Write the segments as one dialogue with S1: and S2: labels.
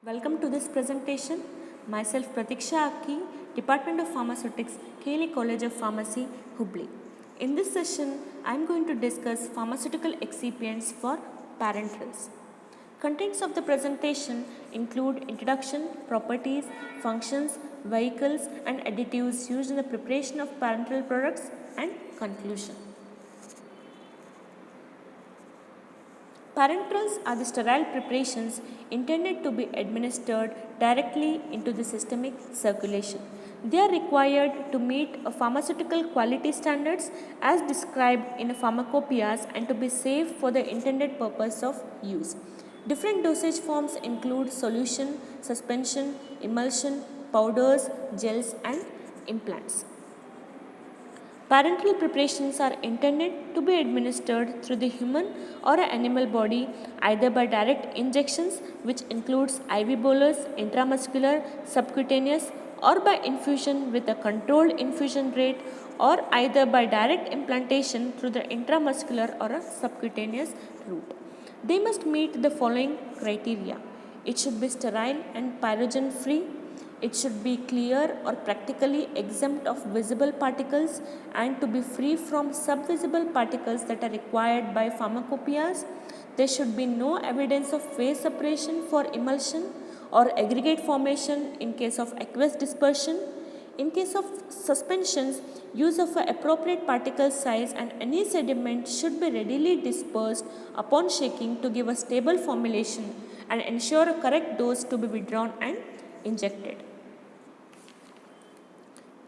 S1: Welcome to this presentation. Myself Pratiksha Akki, Department of Pharmaceutics, Kelly College of Pharmacy, Hubli. In this session, I am going to discuss pharmaceutical excipients for parenterals. Contents of the presentation include introduction, properties, functions, vehicles and additives used in the preparation of parenteral products and conclusion. Parenterals are the sterile preparations intended to be administered directly into the systemic circulation. They are required to meet a pharmaceutical quality standards as described in a pharmacopoeias and to be safe for the intended purpose of use. Different dosage forms include solution, suspension, emulsion, powders, gels and implants. Parenteral preparations are intended to be administered through the human or animal body either by direct injections, which includes IV bolus, intramuscular, subcutaneous, or by infusion with a controlled infusion rate, or either by direct implantation through the intramuscular or a subcutaneous route. They must meet the following criteria. It should be sterile and pyrogen free. It should be clear or practically exempt of visible particles and to be free from subvisible particles that are required by pharmacopoeias. There should be no evidence of phase separation for emulsion or aggregate formation in case of aqueous dispersion. In case of suspensions, use of an appropriate particle size and any sediment should be readily dispersed upon shaking to give a stable formulation and ensure a correct dose to be withdrawn and injected.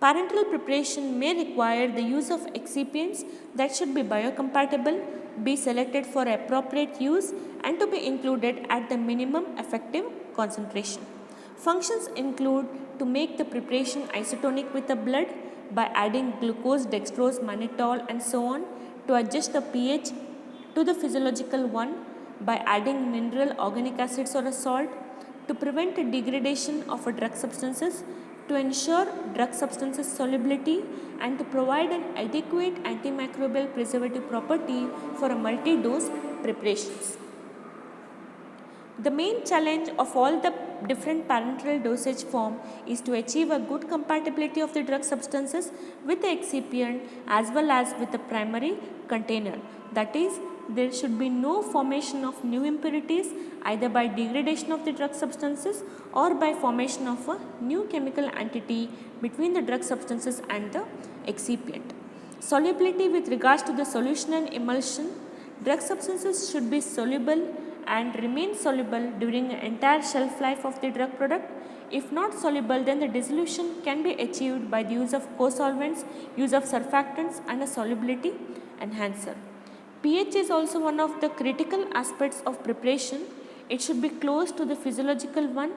S1: Parenteral preparation may require the use of excipients that should be biocompatible, be selected for appropriate use and to be included at the minimum effective concentration. Functions include to make the preparation isotonic with the blood by adding glucose, dextrose, mannitol and so on, to adjust the pH to the physiological one by adding mineral organic acids or a salt, to prevent degradation of drug substances, to ensure drug substances solubility and to provide an adequate antimicrobial preservative property for a multi-dose preparations. The main challenge of all the different parenteral dosage form is to achieve a good compatibility of the drug substances with the excipient as well as with the primary container. That is, there should be no formation of new impurities either by degradation of the drug substances or by formation of a new chemical entity between the drug substances and the excipient. Solubility with regards to the solution and emulsion, drug substances should be soluble and remain soluble during the entire shelf life of the drug product. If not soluble, then the dissolution can be achieved by the use of co-solvents, use of surfactants and a solubility enhancer. pH is also one of the critical aspects of preparation. It should be close to the physiological one.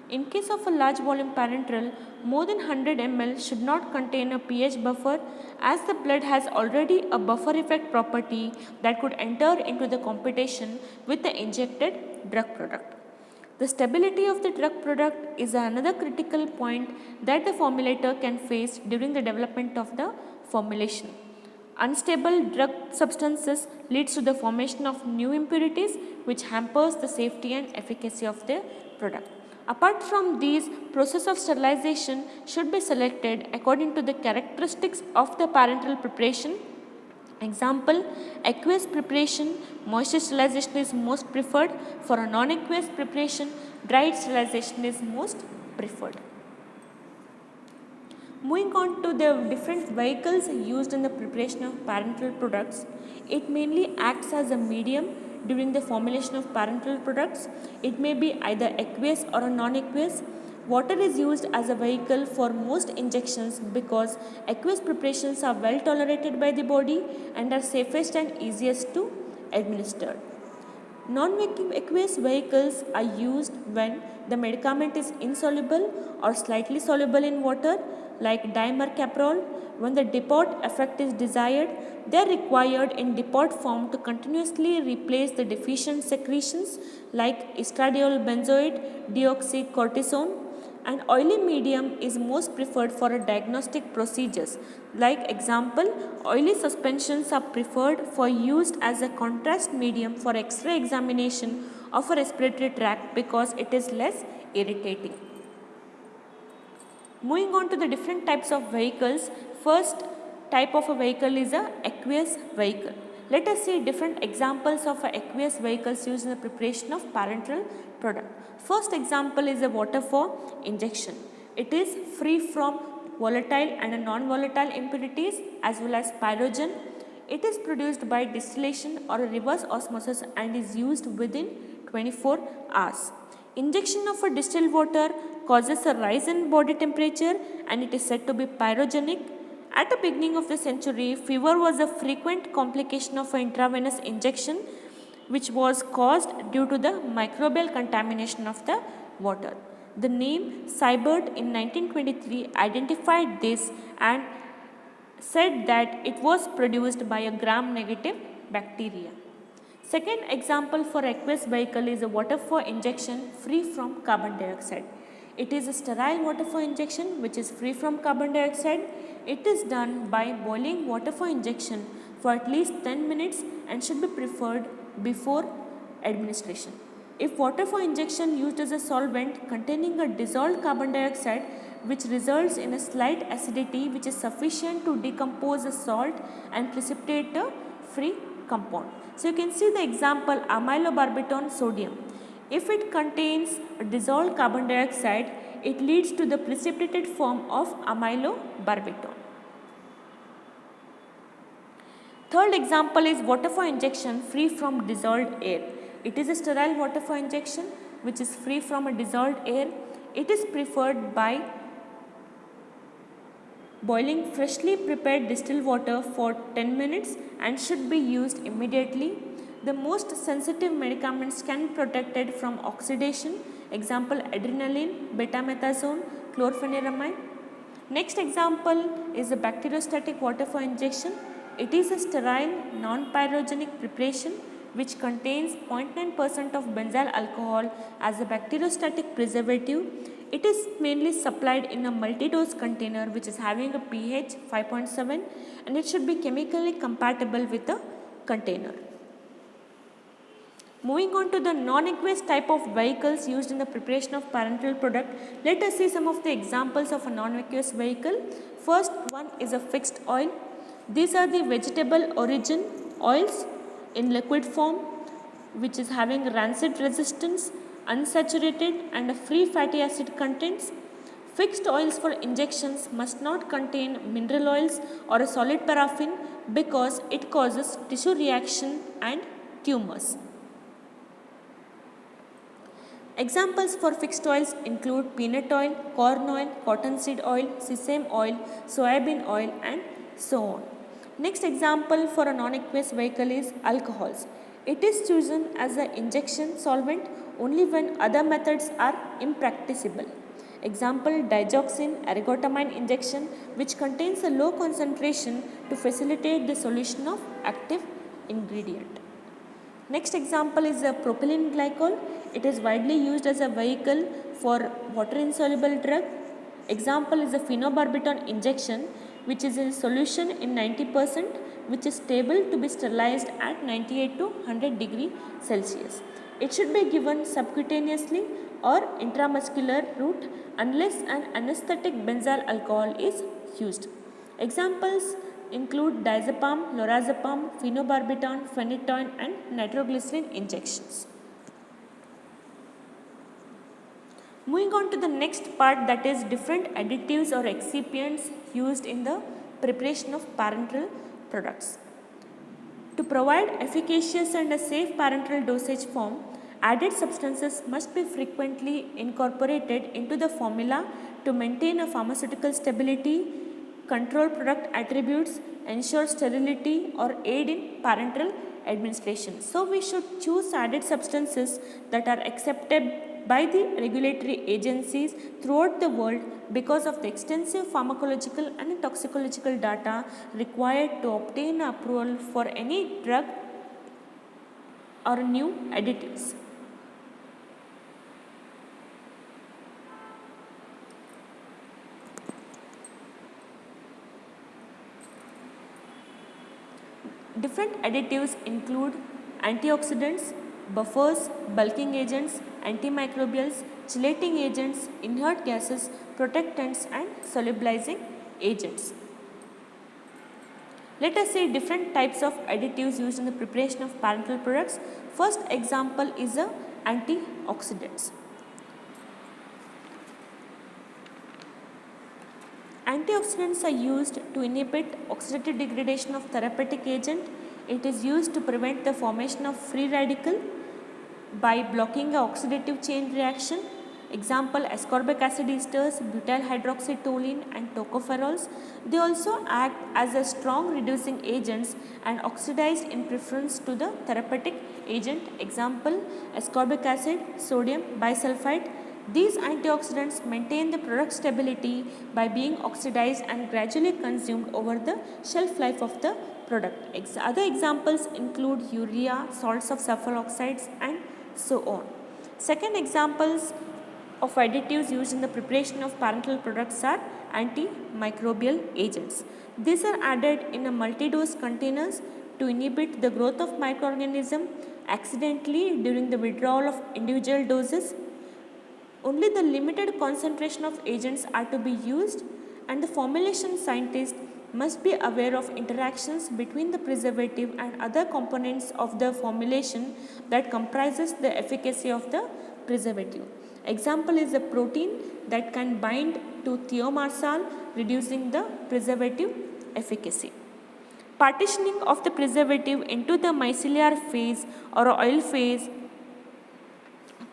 S1: In case of a large volume parenteral, more than 100 ml should not contain a pH buffer as the blood has already a buffer effect property that could enter into the competition with the injected drug product. The stability of the drug product is another critical point that the formulator can face during the development of the formulation. Unstable drug substances leads to the formation of new impurities which hampers the safety and efficacy of the product. Apart from these, process of sterilization should be selected according to the characteristics of the parenteral preparation. Example, aqueous preparation, moisture sterilization is most preferred. For a non-aqueous preparation, dry sterilization is most preferred. Moving on to the different vehicles used in the preparation of parenteral products, it mainly acts as a medium during the formulation of parenteral products. It may be either aqueous or a non-aqueous. Water is used as a vehicle for most injections because aqueous preparations are well tolerated by the body and are safest and easiest to administer. Non-aqueous vehicles are used when the medicament is insoluble or slightly soluble in water, like dimercaprol. When the depot effect is desired, they are required in depot form to continuously replace the deficient secretions like estradiol benzoate, deoxycortisone. An oily medium is most preferred for a diagnostic procedures. Like example, oily suspensions are preferred for used as a contrast medium for X-ray examination of a respiratory tract because it is less irritating. Moving on to the different types of vehicles, first type of a vehicle is a aqueous vehicle. Let us see different examples of aqueous vehicles used in the preparation of parenteral product. First example is a water for injection. It is free from volatile and non-volatile impurities as well as pyrogen. It is produced by distillation or reverse osmosis and is used within 24 hours. Injection of a distilled water causes a rise in body temperature and it is said to be pyrogenic. At the beginning of the century, fever was a frequent complication of intravenous injection which was caused due to the microbial contamination of the water. The name Seibert in 1923 identified this and said that it was produced by a gram-negative bacteria. Second example for aqueous vehicle is a water for injection free from carbon dioxide. It is a sterile water for injection which is free from carbon dioxide. It is done by boiling water for injection for at least 10 minutes and should be preferred before administration. If water for injection used as a solvent containing a dissolved carbon dioxide which results in a slight acidity which is sufficient to decompose a salt and precipitate a free compound. So you can see the example amylobarbital sodium. If it contains dissolved carbon dioxide, it leads to the precipitated form of amylobarbital. Third example is water for injection free from dissolved air. It is a sterile water for injection which is free from a dissolved air. It is preferred by boiling freshly prepared distilled water for 10 minutes and should be used immediately. The most sensitive medicaments can be protected from oxidation, example adrenaline, betamethasone, chlorpheniramine. Next example is a bacteriostatic water for injection. It is a sterile non-pyrogenic preparation which contains 0.9% of benzyl alcohol as a bacteriostatic preservative. It is mainly supplied in a multi-dose container which is having a pH 5.7 and it should be chemically compatible with the container. Moving on to the non-aqueous type of vehicles used in the preparation of parenteral product, let us see some of the examples of a non-aqueous vehicle. First one is a fixed oil. These are the vegetable origin oils in liquid form which is having rancid resistance, unsaturated and a free fatty acid contents. Fixed oils for injections must not contain mineral oils or a solid paraffin because it causes tissue reaction and tumors. Examples for fixed oils include peanut oil, corn oil, cottonseed oil, sesame oil, soybean oil and so on. Next example for a non-aqueous vehicle is alcohols. It is chosen as an injection solvent only when other methods are impracticable. Example digoxin ergotamine injection which contains a low concentration to facilitate the solution of active ingredient. Next example is a propylene glycol. It is widely used as a vehicle for water insoluble drug. Example is a phenobarbital injection which is in solution in 90% which is stable to be sterilized at 98 to 100 degree Celsius. It should be given subcutaneously or intramuscular route unless an anesthetic benzyl alcohol is used. Examples include diazepam, lorazepam, phenobarbital, phenytoin and nitroglycerin injections. Moving on to the next part, that is different additives or excipients used in the preparation of parenteral products. To provide efficacious and a safe parenteral dosage form, added substances must be frequently incorporated into the formula to maintain a pharmaceutical stability, control product attributes, ensure sterility or aid in parenteral administration. So we should choose added substances that are accepted by the regulatory agencies throughout the world because of the extensive pharmacological and toxicological data required to obtain approval for any drug or new additives. Different additives include antioxidants, buffers, bulking agents, antimicrobials, chelating agents, inert gases, protectants and solubilizing agents. Let us see different types of additives used in the preparation of parenteral products. First example is the antioxidants. Antioxidants are used to inhibit oxidative degradation of therapeutic agent. It is used to prevent the formation of free radical by blocking a oxidative chain reaction. Example, ascorbic acid esters, butyl hydroxytoluene and tocopherols. They also act as a strong reducing agents and oxidize in preference to the therapeutic agent. Example, ascorbic acid, sodium bisulfite. These antioxidants maintain the product stability by being oxidized and gradually consumed over the shelf life of the product. Other examples include urea, salts of sulfur oxides and so on. Second examples of additives used in the preparation of parenteral products are antimicrobial agents. These are added in a multi-dose containers to inhibit the growth of microorganism accidentally during the withdrawal of individual doses. Only the limited concentration of agents are to be used, and the formulation scientist must be aware of interactions between the preservative and other components of the formulation that comprises the efficacy of the preservative. Example is a protein that can bind to thiomarsal, reducing the preservative efficacy. Partitioning of the preservative into the micellar phase or oil phase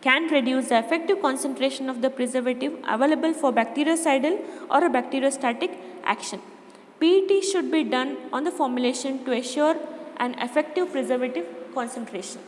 S1: can reduce the effective concentration of the preservative available for bactericidal or a bacteriostatic action. PET should be done on the formulation to assure an effective preservative concentration.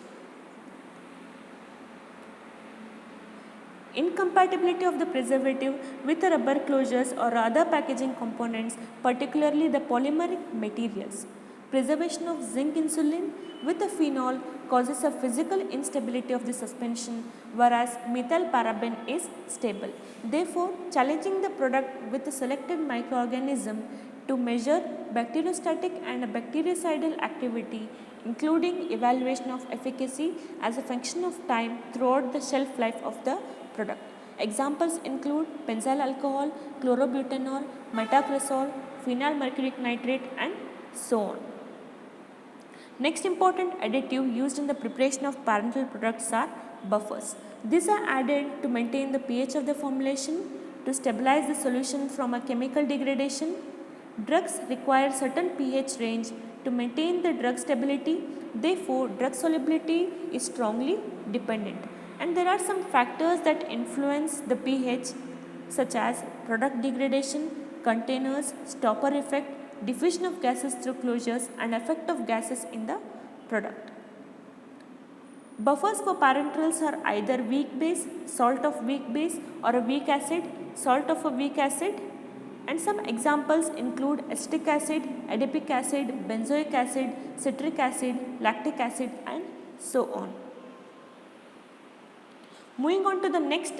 S1: Incompatibility of the preservative with the rubber closures or other packaging components, particularly the polymeric materials. Preservation of zinc insulin with a phenol causes a physical instability of the suspension, whereas methyl paraben is stable. Therefore, challenging the product with a selected microorganism to measure bacteriostatic and bactericidal activity, including evaluation of efficacy as a function of time throughout the shelf life of the product. Examples include benzyl alcohol, chlorobutanol, metacresol, phenyl mercuric nitrate and so on. Next important additive used in the preparation of parenteral products are buffers. These are added to maintain the pH of the formulation, to stabilize the solution from a chemical degradation. Drugs require certain pH range to maintain the drug stability. Therefore, drug solubility is strongly dependent. And there are some factors that influence the pH such as product degradation, containers, stopper effect, diffusion of gases through closures and effect of gases in the product. Buffers for parenterals are either weak base, salt of weak base or a weak acid, salt of a weak acid, and some examples include acetic acid, adipic acid, benzoic acid, citric acid, lactic acid and so on. Moving on to the next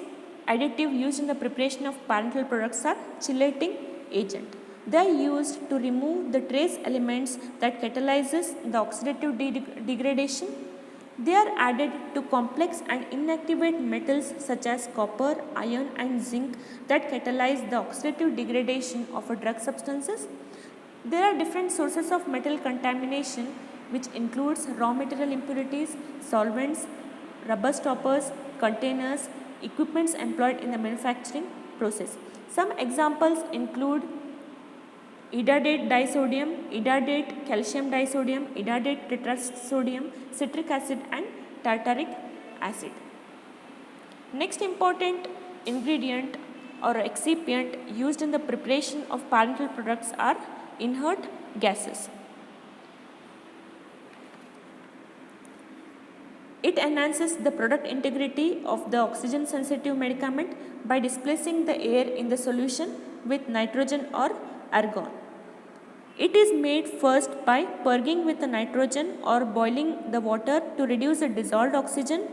S1: additive used in the preparation of parenteral products are chelating agent. They are used to remove the trace elements that catalyzes the oxidative degradation. They are added to complex and inactivate metals such as copper, iron and zinc that catalyze the oxidative degradation of a drug substances. There are different sources of metal contamination which includes raw material impurities, solvents, rubber stoppers, containers, equipments employed in the manufacturing process. Some examples include idadate disodium, idadate calcium disodium, idadate tetrasodium, citric acid and tartaric acid. Next important ingredient or excipient used in the preparation of parenteral products are inert gases. It enhances the product integrity of the oxygen sensitive medicament by displacing the air in the solution with nitrogen or argon. It is made first by purging with the nitrogen or boiling the water to reduce the dissolved oxygen.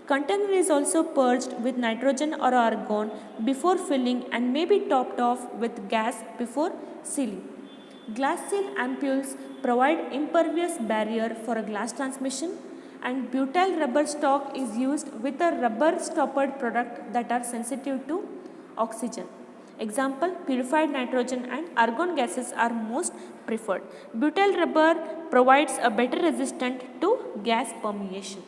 S1: Container is also purged with nitrogen or argon before filling and may be topped off with gas before sealing. Glass seal ampoules provide impervious barrier for a glass transmission. and butyl rubber stock is used with a rubber stoppered product that are sensitive to oxygen. Example, purified nitrogen and argon gases are most preferred. Butyl rubber provides a better resistance to gas permeation.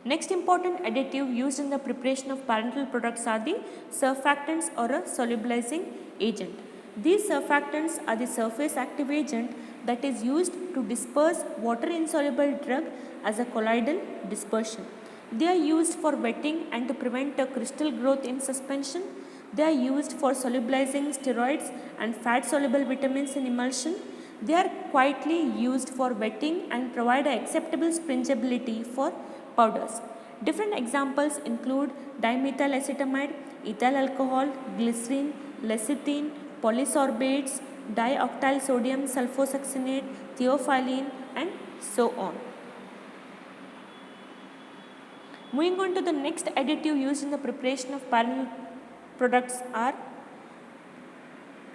S1: Next important additive used in the preparation of parenteral products are the surfactants or a solubilizing agent. These surfactants are the surface active agent that is used to disperse water insoluble drug as a colloidal dispersion. They are used for wetting and to prevent a crystal growth in suspension. They are used for solubilizing steroids and fat soluble vitamins in emulsion. They are quietly used for wetting and provide a acceptable springeability for powders. Different examples include dimethyl acetamide, ethyl alcohol, glycerin, lecithin, polysorbates, dioctyl sodium sulfosuccinate, theophylline, and so on. Moving on to the next additive used in the preparation of parenteral products are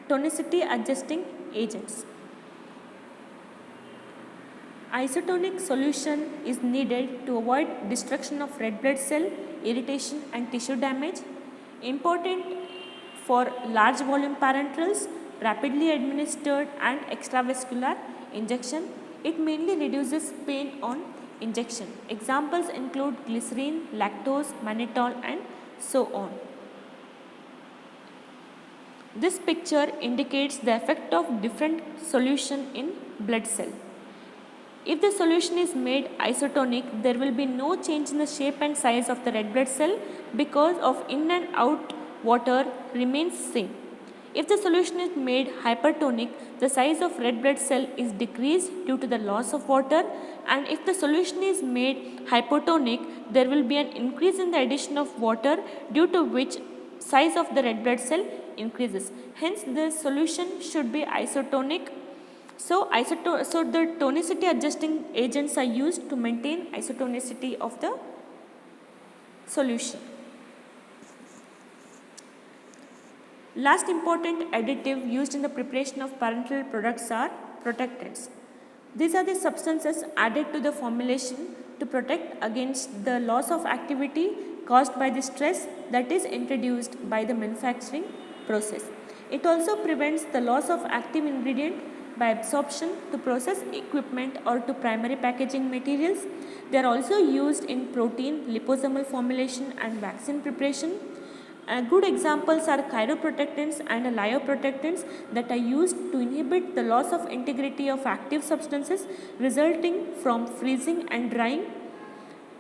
S1: tonicity adjusting agents. Isotonic solution is needed to avoid destruction of red blood cell, irritation and tissue damage. Important for large volume parenterals, rapidly administered and extravascular injection. It mainly reduces pain on injection. Examples include glycerin, lactose, mannitol and so on. This picture indicates the effect of different solution in blood cell. If the solution is made isotonic, there will be no change in the shape and size of the red blood cell because of in and out water remains same. If the solution is made hypertonic, the size of red blood cell is decreased due to the loss of water, and if the solution is made hypotonic, there will be an increase in the addition of water due to which size of the red blood cell increases. Hence, the solution should be isotonic. So the tonicity adjusting agents are used to maintain isotonicity of the solution. Last important additive used in the preparation of parenteral products are protectants. These are the substances added to the formulation to protect against the loss of activity caused by the stress that is introduced by the manufacturing process. It also prevents the loss of active ingredient by absorption to process equipment or to primary packaging materials. They are also used in protein, liposomal formulation and vaccine preparation. Good examples are chiroprotectants and lyoprotectants that are used to inhibit the loss of integrity of active substances resulting from freezing and drying.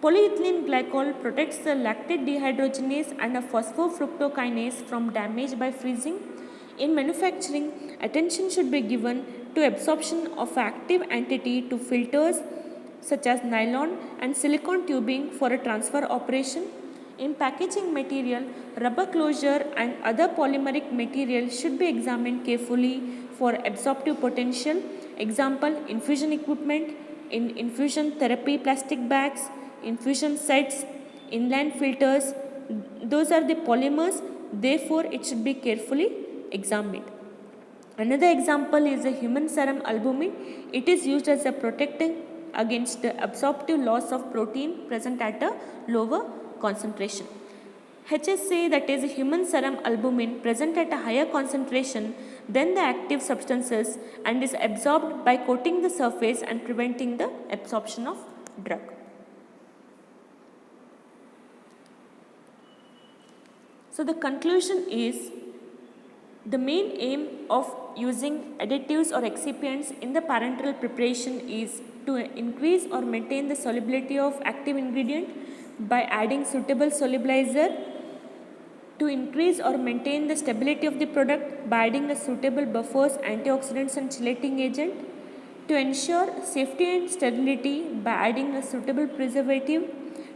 S1: Polyethylene glycol protects the lactate dehydrogenase and a phosphofructokinase from damage by freezing. In manufacturing, attention should be given to absorption of active entity to filters such as nylon and silicone tubing for a transfer operation. In packaging material, rubber closure and other polymeric material should be examined carefully for absorptive potential. Example, infusion equipment, in infusion therapy plastic bags, infusion sets, inland filters, those are the polymers, therefore it should be carefully examined. Another example is a human serum albumin. It is used as a protectant against the absorptive loss of protein present at a lower concentration. HSA, that is human serum albumin, present at a higher concentration than the active substances and is absorbed by coating the surface and preventing the absorption of drug. So the conclusion is, the main aim of using additives or excipients in the parenteral preparation is to increase or maintain the solubility of active ingredient by adding suitable solubilizer, to increase or maintain the stability of the product by adding a suitable buffers, antioxidants and chelating agent, to ensure safety and sterility by adding a suitable preservative,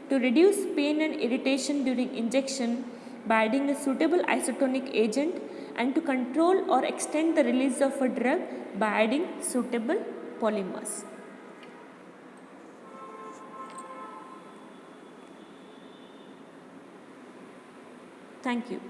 S1: to reduce pain and irritation during injection by adding a suitable isotonic agent, and to control or extend the release of a drug by adding suitable polymers. Thank you.